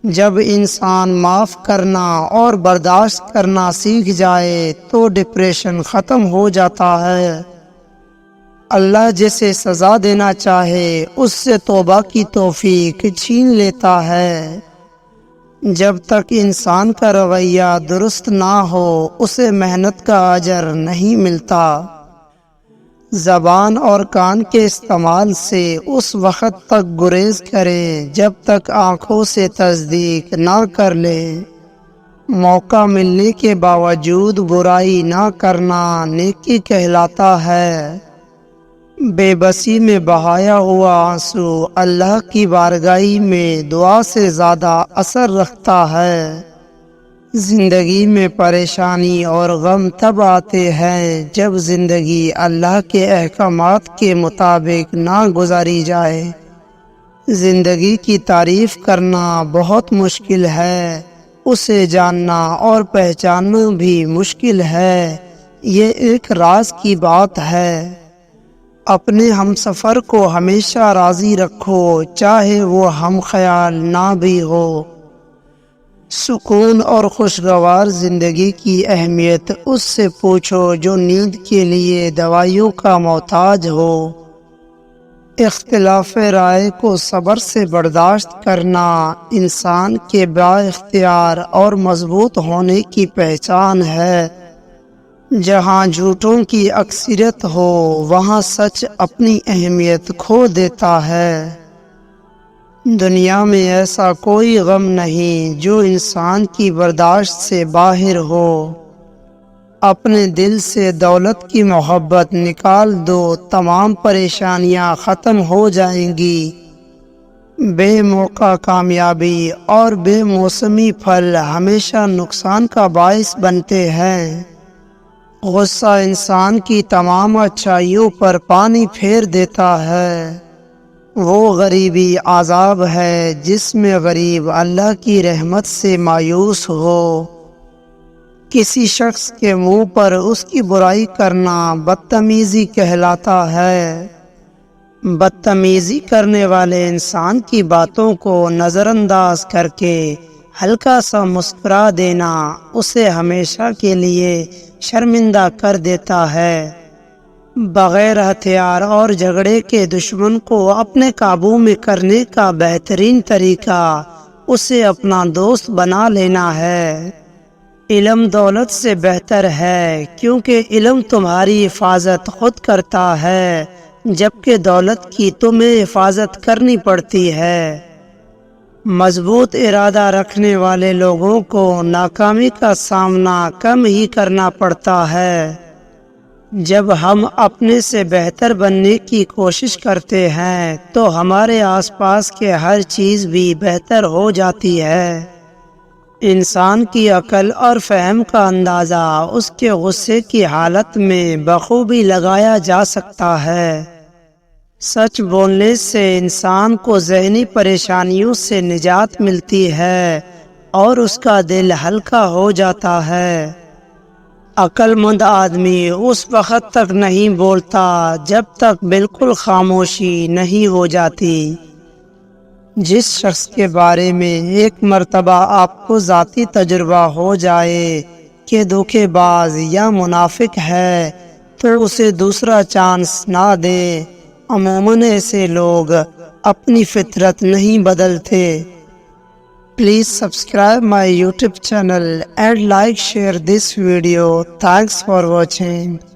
جب انسان معاف کرنا اور برداشت کرنا سیکھ جائے تو ڈپریشن ختم ہو جاتا ہے۔ اللہ جسے سزا دینا چاہے اس سے توبہ کی توفیق چھین لیتا ہے۔ جب تک انسان کا رویہ درست نہ ہو اسے محنت کا اجر نہیں ملتا۔ زبان اور کان کے استعمال سے اس وقت تک گریز کریں جب تک آنکھوں سے تصدیق نہ کر لیں۔ موقع ملنے کے باوجود برائی نہ کرنا نیکی کہلاتا ہے۔ بے بسی میں بہایا ہوا آنسو اللہ کی بارگاہ میں دعا سے زیادہ اثر رکھتا ہے۔ زندگی میں پریشانی اور غم تب آتے ہیں جب زندگی اللہ کے احکامات کے مطابق نہ گزاری جائے۔ زندگی کی تعریف کرنا بہت مشکل ہے، اسے جاننا اور پہچاننا بھی مشکل ہے۔ یہ ایک راز کی بات ہے۔ اپنے ہمسفر کو ہمیشہ راضی رکھو چاہے وہ ہم خیال نہ بھی ہو۔ سکون اور خوشگوار زندگی کی اہمیت اس سے پوچھو جو نیند کے لیے دوائیوں کا محتاج ہو۔ اختلاف رائے کو صبر سے برداشت کرنا انسان کے با اختیار اور مضبوط ہونے کی پہچان ہے۔ جہاں جھوٹوں کی اکثریت ہو وہاں سچ اپنی اہمیت کھو دیتا ہے۔ دنیا میں ایسا کوئی غم نہیں جو انسان کی برداشت سے باہر ہو۔ اپنے دل سے دولت کی محبت نکال دو، تمام پریشانیاں ختم ہو جائیں گی۔ بے موقع کامیابی اور بے موسمی پھل ہمیشہ نقصان کا باعث بنتے ہیں۔ غصہ انسان کی تمام اچھائیوں پر پانی پھیر دیتا ہے۔ وہ غریبی عذاب ہے جس میں غریب اللہ کی رحمت سے مایوس ہو۔ کسی شخص کے منہ پر اس کی برائی کرنا بدتمیزی کہلاتا ہے۔ بدتمیزی کرنے والے انسان کی باتوں کو نظر انداز کر کے ہلکا سا مسکرا دینا اسے ہمیشہ کے لیے شرمندہ کر دیتا ہے۔ بغیر ہتھیار اور جھگڑے کے دشمن کو اپنے قابو میں کرنے کا بہترین طریقہ اسے اپنا دوست بنا لینا ہے۔ علم دولت سے بہتر ہے کیونکہ علم تمہاری حفاظت خود کرتا ہے جبکہ دولت کی تمہیں حفاظت کرنی پڑتی ہے۔ مضبوط ارادہ رکھنے والے لوگوں کو ناکامی کا سامنا کم ہی کرنا پڑتا ہے۔ جب ہم اپنے سے بہتر بننے کی کوشش کرتے ہیں تو ہمارے آس پاس کے ہر چیز بھی بہتر ہو جاتی ہے۔ انسان کی عقل اور فہم کا اندازہ اس کے غصے کی حالت میں بخوبی لگایا جا سکتا ہے۔ سچ بولنے سے انسان کو ذہنی پریشانیوں سے نجات ملتی ہے اور اس کا دل ہلکا ہو جاتا ہے۔ عقل مند آدمی اس وقت تک نہیں بولتا جب تک بالکل خاموشی نہیں ہو جاتی۔ جس شخص کے بارے میں ایک مرتبہ آپ کو ذاتی تجربہ ہو جائے کہ دھوکے باز یا منافق ہے تو اسے دوسرا چانس نہ دیں۔ عموماً ایسے لوگ اپنی فطرت نہیں بدلتے۔ Please subscribe my YouTube channel and like share this video. Thanks for watching.